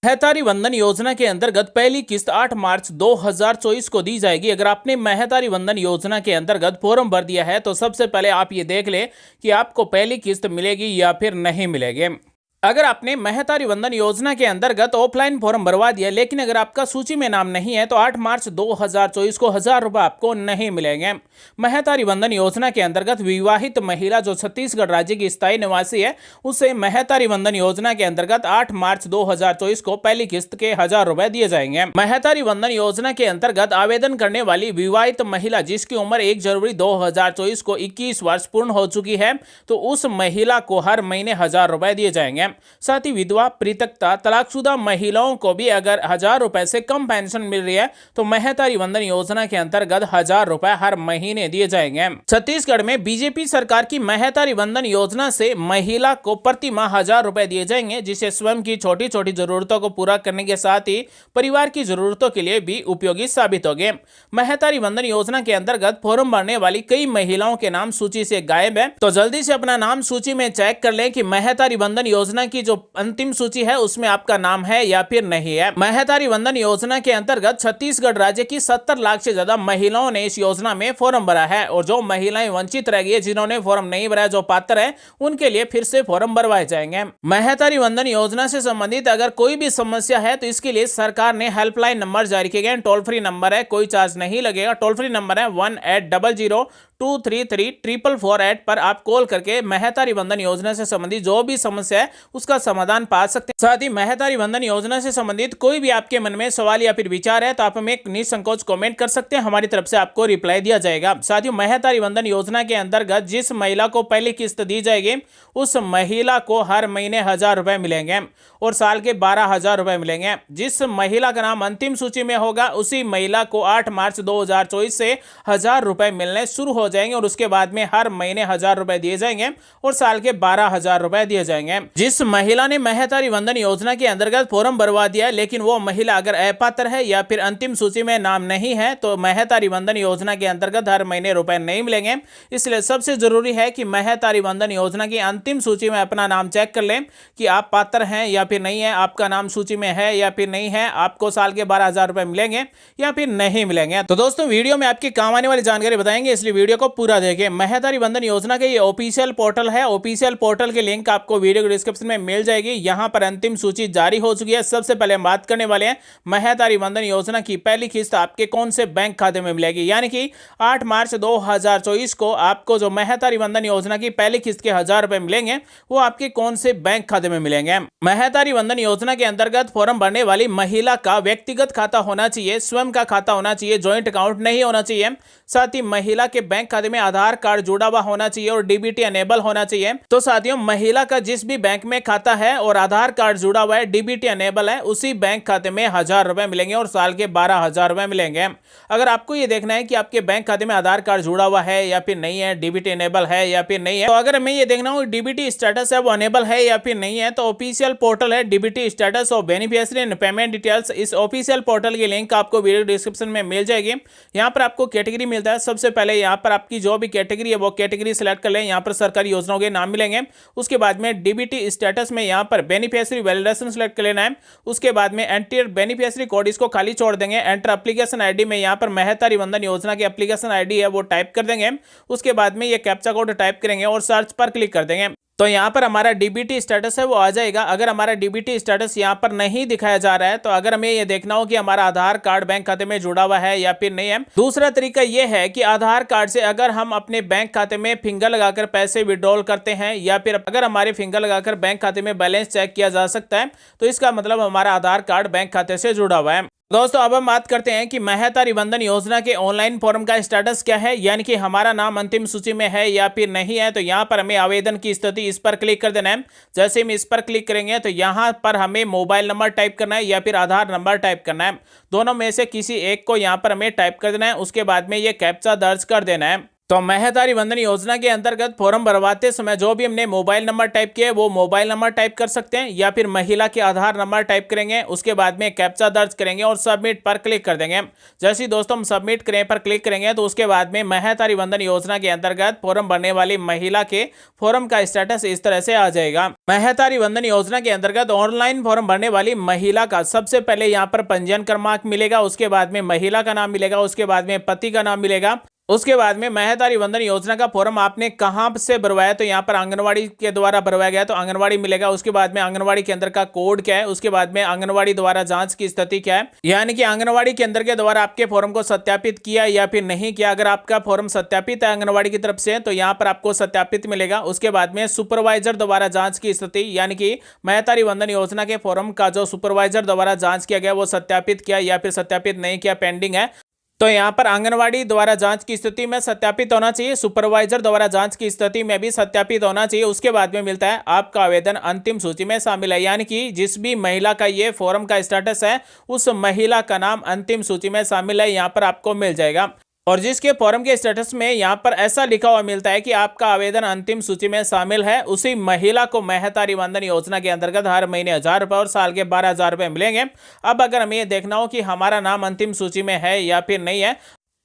महतारी वंदन योजना के अंतर्गत पहली किस्त 8 मार्च 2024 को दी जाएगी। अगर आपने महतारी वंदन योजना के अंतर्गत फॉर्म भर दिया है तो सबसे पहले आप ये देख लें कि आपको पहली किस्त मिलेगी या फिर नहीं मिलेगी। अगर आपने महतारी वंदन योजना के अंतर्गत ऑफलाइन फॉर्म भरवा दिया लेकिन अगर आपका सूची में नाम नहीं है तो 8 मार्च 2024 को 1000 रुपये आपको नहीं मिलेंगे। महतारी वंदन योजना के अंतर्गत विवाहित महिला जो छत्तीसगढ़ राज्य की स्थायी निवासी है उसे महतारी वंदन योजना के अंतर्गत 8 मार्च 2024 को पहली किस्त के 1000 रुपए दिए जाएंगे। महतारी वंदन योजना के अंतर्गत आवेदन करने वाली विवाहित महिला जिसकी उम्र 1 जनवरी 2024 को 21 वर्ष पूर्ण हो चुकी है तो उस महिला को हर महीने 1000 रुपए दिए जाएंगे। साथ ही विधवा, पृथकता, तलाकशुदा महिलाओं को भी अगर 1000 रुपए से कम पेंशन मिल रही है तो महतारी वंदन योजना के अंतर्गत 1000 रुपए हर महीने दिए जाएंगे। छत्तीसगढ़ में बीजेपी सरकार की महतारी वंदन योजना से महिला को प्रति माह 1000 रुपए दिए जाएंगे जिससे स्वयं की छोटी छोटी जरूरतों को पूरा करने के साथ ही परिवार की जरूरतों के लिए भी उपयोगी साबित होंगे। महतारी वंदन योजना के अंतर्गत फॉर्म भरने वाली कई महिलाओं के नाम सूची से गायब है तो जल्दी से अपना नाम सूची में चेक कर लें कि महतारी वंदन योजना की जो अंतिम सूची है उसमें आपका नाम है या फिर नहीं है। महतारी वंदन योजना के अंतर्गत छत्तीसगढ़ राज्य की 70 लाख से ज्यादा महिलाओं ने इस योजना में फॉर्म भरा है और जो महिलाएं वंचित रह गई जिन्होंने फॉर्म नहीं भरा, जो पात्र है उनके लिए फिर से फॉर्म भरवाए जाएंगे। महतारी वंदन योजना से संबंधित अगर कोई भी समस्या है तो इसके लिए सरकार ने हेल्पलाइन नंबर जारी किए गए। टोल फ्री नंबर है, कोई चार्ज नहीं लगेगा। टोल फ्री नंबर है 1800-233-444 पर आप कॉल करके महतारी वंदन योजना से संबंधित जो भी समस्या है उसका समाधान पा सकते हैं। साथ ही महतारी वंदन योजना से संबंधित कोई भी आपके मन में सवाल या फिर विचार है तो आप हमें निसंकोच कमेंट कर सकते हैं, हमारी तरफ से आपको रिप्लाई दिया जाएगा। साथ ही महतारी वंदन योजना के अंतर्गत जिस महिला को पहली किस्त दी जाएगी उस महिला को हर महीने 1000 रुपए मिलेंगे और साल के 12,000 रुपए मिलेंगे। जिस महिला का नाम अंतिम सूची में होगा उसी महिला को 8 मार्च 2024 से 1000 रुपए मिलने शुरू हो जाएंगे और उसके बाद में हर महीने 1000 रुपए दिए जाएंगे और साल के 12,000 रुपए दिए जाएंगे। जिस महिला ने महतारी वंदन योजना के अंतर्गत फॉर्म भरवा दिया लेकिन वो महिला अगर अपात्र है या फिर अंतिम सूची में नाम नहीं है तो महतारी वंदन योजना के अंतर्गत हर महीने रुपए नहीं मिलेंगे। इसलिए सबसे जरूरी है कि महतारी वंदन योजना की अंतिम सूची में अपना नाम चेक कर लें कि आप पात्र हैं या फिर नहीं है, आपका नाम सूची में है या फिर नहीं है, आपको साल के 12,000 रुपए मिलेंगे या फिर नहीं मिलेंगे। तो दोस्तों वीडियो में आपके काम आने वाली जानकारी बताएंगे इसलिए वीडियो को पूरा देखें। महतारी वंदन योजना के ये ऑफिशियल पोर्टल है, ऑफिशियल पोर्टल के लिंक आपको वीडियो के डिस्क्रिप्शन में मिल जाएगी। यहाँ पर अंतिम सूची जारी हो चुकी है। सबसे पहले हम बात करने वाले हैं महतारी वंदन योजना की पहली किस्त आपके कौन से बैंक खाते में मिलेगी, यानी कि 8 मार्च 2024 को आपको जो महतारी वंदन योजना की पहली किस्त के 1000 रुपए मिलेंगे वो आपके कौन से बैंक खाते में मिलेंगे। महतारी वंदन योजना के अंतर्गत फॉर्म भरने वाली महिला का व्यक्तिगत खाता होना चाहिए, स्वयं का खाता होना चाहिए, ज्वाइंट अकाउंट नहीं होना चाहिए। साथ ही महिला के बैंक खाते में आधार कार्ड जुड़ा हुआ होना चाहिए और डीबीटी अनेबल होना चाहिए। तो साथियों महिला का जिस भी बैंक में खाता है और आधार कार्ड जुड़ा हुआ है, डीबीटी अनेबल है, उसी बैंक खाते में 1000 रुपए मिलेंगे और साल के 12,000 रुपए मिलेंगे। अगर आपको ये देखना है कि आपके बैंक खाते में आधार कार्ड जुड़ा हुआ है या फिर नहीं है, डीबीटी अनेबल है या फिर नहीं है, तो अगर हमें ये देखना हो डीबीटी स्टेटस है वो अनेबल है या फिर नहीं है तो ऑफिशियल पोर्टल है डीबीटी स्टेटस और बेनिफिशियरी एंड पेमेंट डिटेल्स। इस ऑफिशियल पोर्टल की लिंक आपको वीडियो डिस्क्रिप्शन में मिल जाएगी। यहाँ पर आपको कैटेगरी मिलता है। सबसे पहले यहाँ पर आपकी जो भी कैटेगरी है वो कैटेगरी सिलेक्ट कर लें। यहाँ पर सरकारी योजनाओं के नाम मिलेंगे। उसके बाद में डीबीटी स्टेटस में यहाँ पर बेनिफिशियरी वैलिडेशन सिलेक्ट कर लेना है। उसके बाद में एंटर बेनिफिशियरी कोड, इसको खाली छोड़ देंगे। एंटर एप्लीकेशन आईडी में यहाँ पर महतारी वंदन योजना की एप्लीकेशन आईडी है वो टाइप कर देंगे। उसके बाद में ये कैप्चा कोड टाइप करेंगे और सर्च पर क्लिक कर देंगे तो यहाँ पर हमारा डीबीटी स्टेटस है वो आ जाएगा। अगर हमारा डीबीटी स्टेटस यहाँ पर नहीं दिखाया जा रहा है तो अगर हमें ये देखना हो कि हमारा आधार कार्ड बैंक खाते में जुड़ा हुआ है या फिर नहीं है, दूसरा तरीका ये है कि आधार कार्ड से अगर हम अपने बैंक खाते में फिंगर लगाकर पैसे विड्रॉल करते हैं या फिर अगर हमारे फिंगर लगाकर बैंक खाते में बैलेंस चेक किया जा सकता है तो इसका मतलब हमारा आधार कार्ड बैंक खाते से जुड़ा हुआ है। दोस्तों अब हम बात करते हैं कि महतारी वंदन योजना के ऑनलाइन फॉर्म का स्टेटस क्या है, यानी कि हमारा नाम अंतिम सूची में है या फिर नहीं है। तो यहाँ पर हमें आवेदन की स्थिति इस पर क्लिक कर देना है। जैसे हम इस पर क्लिक करेंगे तो यहाँ पर हमें मोबाइल नंबर टाइप करना है या फिर आधार नंबर टाइप करना है। दोनों में से किसी एक को यहाँ पर हमें टाइप कर देना है। उसके बाद में ये कैप्चा दर्ज कर देना है। तो महतारी वंदन योजना के अंतर्गत फॉर्म भरवाते समय जो भी हमने मोबाइल नंबर टाइप किया है वो मोबाइल नंबर टाइप कर सकते हैं, या फिर महिला के आधार नंबर टाइप करेंगे, उसके बाद में कैप्चा दर्ज करेंगे और सबमिट पर क्लिक कर देंगे। जैसे ही दोस्तों हम सबमिट करें पर क्लिक करेंगे तो उसके बाद में महतारी वंदन योजना के अंतर्गत फॉर्म भरने वाली महिला के फॉर्म का स्टेटस इस तरह से आ जाएगा। महतारी वंदन योजना के अंतर्गत ऑनलाइन फॉर्म भरने वाली महिला का सबसे पहले यहाँ पर पंजीयन क्रमांक मिलेगा, उसके बाद में महिला का नाम मिलेगा, उसके बाद में पति का नाम मिलेगा, उसके बाद में महतारी वंदन योजना का फॉर्म आपने कहां से भरवाया, तो यहाँ पर आंगनवाड़ी के द्वारा भरवाया गया तो आंगनवाड़ी मिलेगा, उसके बाद में आंगनवाड़ी के अंदर का कोड क्या है, उसके बाद में आंगनवाड़ी द्वारा जांच की स्थिति क्या है, यानी कि आंगनवाड़ी के अंदर के द्वारा आपके फॉर्म को सत्यापित किया या फिर नहीं किया। अगर आपका फॉर्म सत्यापित है आंगनवाड़ी की तरफ से तो यहाँ पर आपको सत्यापित मिलेगा। उसके बाद में सुपरवाइजर द्वारा जांच की स्थिति, यानी कि महतारी वंदन योजना के फॉर्म का जो सुपरवाइजर द्वारा जांच किया गया वो सत्यापित किया या फिर सत्यापित नहीं किया, पेंडिंग है, तो यहाँ पर आंगनवाड़ी द्वारा जांच की स्थिति में सत्यापित होना चाहिए, सुपरवाइजर द्वारा जांच की स्थिति में भी सत्यापित होना चाहिए। उसके बाद में मिलता है आपका आवेदन अंतिम सूची में शामिल है, यानी कि जिस भी महिला का ये फॉर्म का स्टेटस है उस महिला का नाम अंतिम सूची में शामिल है, यहाँ पर आपको मिल जाएगा। और जिसके फॉर्म के स्टेटस में यहाँ पर ऐसा लिखा हुआ मिलता है कि आपका आवेदन अंतिम सूची में शामिल है, उसी महिला को महतारी वंदन योजना के अंतर्गत हर महीने 1000 रुपये और साल के 12,000 रुपये मिलेंगे। अब अगर हमें ये देखना हो कि हमारा नाम अंतिम सूची में है या फिर नहीं है,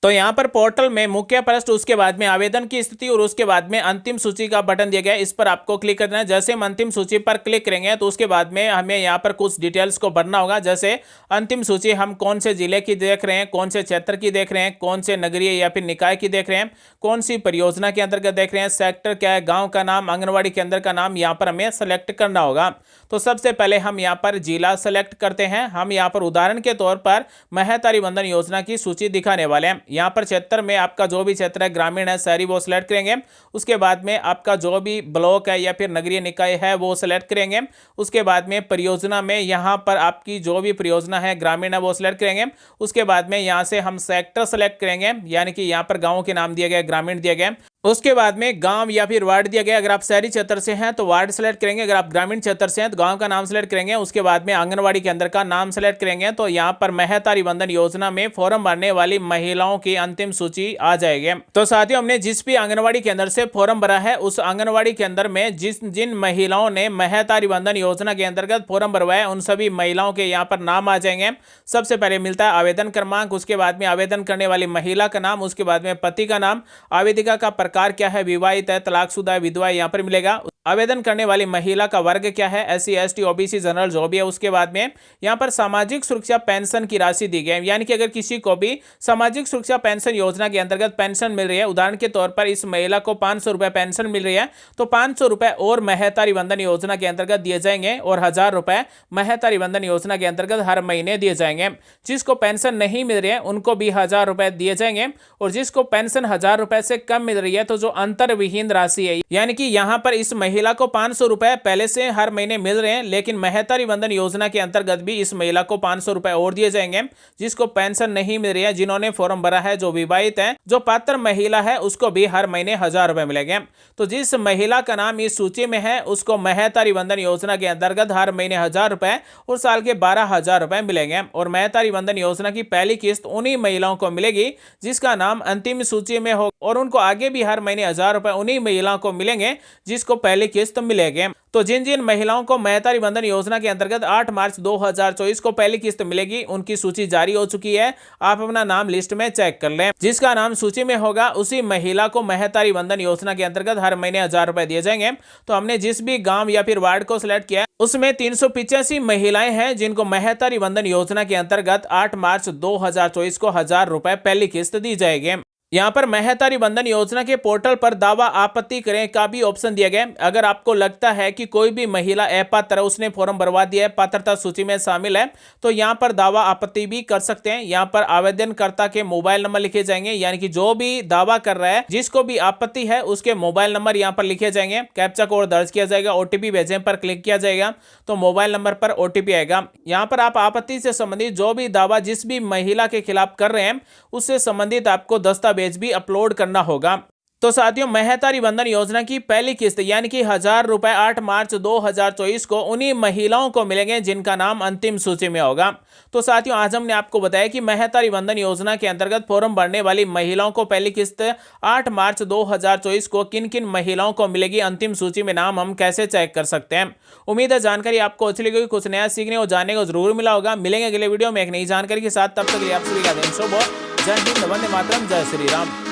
तो यहाँ पर पोर्टल में मुख्य पृष्ठ, उसके बाद में आवेदन की स्थिति और उसके बाद में अंतिम सूची का बटन दिया गया है, इस पर आपको क्लिक करना है। जैसे हम अंतिम सूची पर क्लिक करेंगे तो उसके बाद में हमें यहाँ पर कुछ डिटेल्स को भरना होगा। जैसे अंतिम सूची हम कौन से जिले की देख रहे हैं, कौन से क्षेत्र की देख रहे हैं, कौन से नगरीय या फिर निकाय की देख रहे हैं, कौन सी परियोजना के अंतर्गत देख रहे हैं, सेक्टर क्या है, गाँव का नाम, आंगनबाड़ी के अंदर का नाम यहाँ पर हमें सेलेक्ट करना होगा। तो सबसे पहले हम यहाँ पर जिला सेलेक्ट करते हैं। हम यहाँ पर उदाहरण के तौर पर महतारी वंदन योजना की सूची दिखाने वाले हैं। यहाँ पर क्षेत्र में आपका जो भी क्षेत्र है, ग्रामीण है, शहरी, वो सिलेक्ट करेंगे। उसके बाद में आपका जो भी ब्लॉक है या फिर नगरीय निकाय है वो सिलेक्ट करेंगे। उसके बाद में परियोजना में यहाँ पर आपकी जो भी परियोजना है ग्रामीण है वो सिलेक्ट करेंगे। उसके बाद में यहाँ से हम सेक्टर सेलेक्ट करेंगे, यानी कि यहाँ पर गाँव के नाम दिए गए, ग्रामीण दिए गए। उसके बाद में गांव या फिर वार्ड दिया गया, अगर आप शहरी क्षेत्र से हैं तो वार्ड सेलेक्ट करेंगे, अगर आप ग्रामीण क्षेत्र से हैं तो गांव का नाम सेलेक्ट करेंगे। उसके बाद में आंगनवाड़ी के अंदर का नाम सेलेक्ट करेंगे। तो यहाँ पर महतारी वंदन योजना में फॉर्म भरने वाली महिलाओं की अंतिम सूची आ जाएगी। तो साथियों, हमने जिस भी आंगनवाड़ी के अंदर से फॉर्म भरा है उस आंगनवाड़ी के अंदर में जिन महिलाओं ने महतारी वंदन योजना के अंतर्गत फॉर्म भरवाया उन सभी महिलाओं के यहाँ पर नाम आ जाएंगे। सबसे पहले मिलता है आवेदन क्रमांक, उसके बाद में आवेदन करने वाली महिला का नाम, उसके बाद में पति का नाम, आवेदिका का प्रकार क्या है, विवाहित है, तलाकशुदा है, विधवा है, यहाँ पर मिलेगा। आवेदन करने वाली महिला का वर्ग क्या है, SC ST OBC जनरल जो भी है। उसके बाद में यहाँ पर सामाजिक सुरक्षा पेंशन की राशि दी गई है, यानी कि अगर किसी को भी सामाजिक सुरक्षा पेंशन योजना के अंतर्गत पेंशन मिल रही है, उदाहरण के तौर पर इस महिला को 500 रुपए पेंशन मिल रही है, तो 500 रुपए और महतारी वंदन योजना के अंतर्गत दिए जाएंगे और 1000 रुपए महतारी वंदन योजना के अंतर्गत हर महीने दिए जाएंगे। जिसको पेंशन नहीं मिल रही है उनको भी 1000 रुपए दिए जाएंगे, और जिसको पेंशन 1000 रुपए से कम मिल रही है तो जो अंतरविहीन राशि है, यानी कि यहाँ पर इस महिला को 500 रुपए पहले से हर महीने मिल रहे हैं, लेकिन महतारी वंदन योजना के अंतर्गत भी इस महिला को 500 रुपए और दिए जाएंगे। जिसको पेंशन नहीं मिल रही है, जिन्होंने फॉर्म भरा है, जो विवाहित है, जो पात्र महिला है, उसको भी हर महीने 1000 रुपए मिलेंगे। तो जिस महिला का नाम इस सूची में है उसको महतारी वंदन योजना के अंतर्गत हर महीने 1000 रुपए और साल के 12,000 रुपए मिलेंगे। और महतारी वंदन योजना की पहली किस्त उन्हीं महिलाओं को मिलेगी जिसका नाम अंतिम सूची में हो, और उनको आगे भी हर महीने 1000 रुपए उन्हीं महिलाओं को मिलेंगे जिसको पहली किस्त मिलेंगे। तो जिन जिन महिलाओं को महतारी वंदन योजना के अंतर्गत 8 मार्च 2024 को पहली किस्त मिलेगी उनकी सूची जारी हो चुकी है। आप अपना नाम लिस्ट में चेक कर लें। जिसका नाम सूची में होगा उसी महिला को महतारी वंदन योजना के अंतर्गत हर महीने 1000 रुपए दिए जाएंगे। तो हमने जिस भी गांव या फिर वार्ड को सिलेक्ट किया उसमें 385 महिलाएं हैं जिनको महतारी वंदन योजना के अंतर्गत 8 मार्च 2024 को 1000 रुपए पहली किस्त दी जाएगी। यहाँ पर महतारी वंदन योजना के पोर्टल पर दावा आपत्ति करें का भी ऑप्शन दिया गया है। अगर आपको लगता है कि कोई भी महिला अपात्र, उसने फॉर्म भरवा दिया है, पात्रता सूची में शामिल है, तो यहाँ पर दावा आपत्ति भी कर सकते हैं। यहाँ पर आवेदनकर्ता के मोबाइल नंबर लिखे जाएंगे, यानी कि जो भी दावा कर रहा है, जिसको भी आपत्ति है, उसके मोबाइल नंबर यहाँ पर लिखे जाएंगे। कैप्चा कोड दर्ज किया जाएगा, OTP भेजने पर क्लिक किया जाएगा तो मोबाइल नंबर पर OTP आएगा। यहाँ पर आप आपत्ति से संबंधित जो भी दावा जिस भी महिला के खिलाफ कर रहे हैं उससे संबंधित आपको दस्तावेज भी अपलोड करना होगा। तो साथियों, महतारी वंदन योजना की पहली किस्त यानी कि 1,000 रुपए 8 मार्च 2024 को उन्हीं महिलाओं को मिलेंगे जिनका नाम अंतिम सूची में होगा। तो साथियों, आज हमने आपको बताया कि महतारी वंदन योजना के अंतर्गत फॉर्म भरने वाली महिलाओं को पहली किस्त 8 मार्च 2024 को किन किन महिलाओं को मिलेगी, अंतिम सूची में नाम हम कैसे चेक कर सकते हैं। उम्मीद है जानकारी आपको अच्छी लगी, कुछ नया सीखने और जानने को जरूर मिला होगा। मिलेंगे अगले वीडियो में एक नई जानकारी के साथ, तब तक के लिए आप सभी का दिन शुभ हो। जय हिंद, वंदे मातरम, जय श्री राम।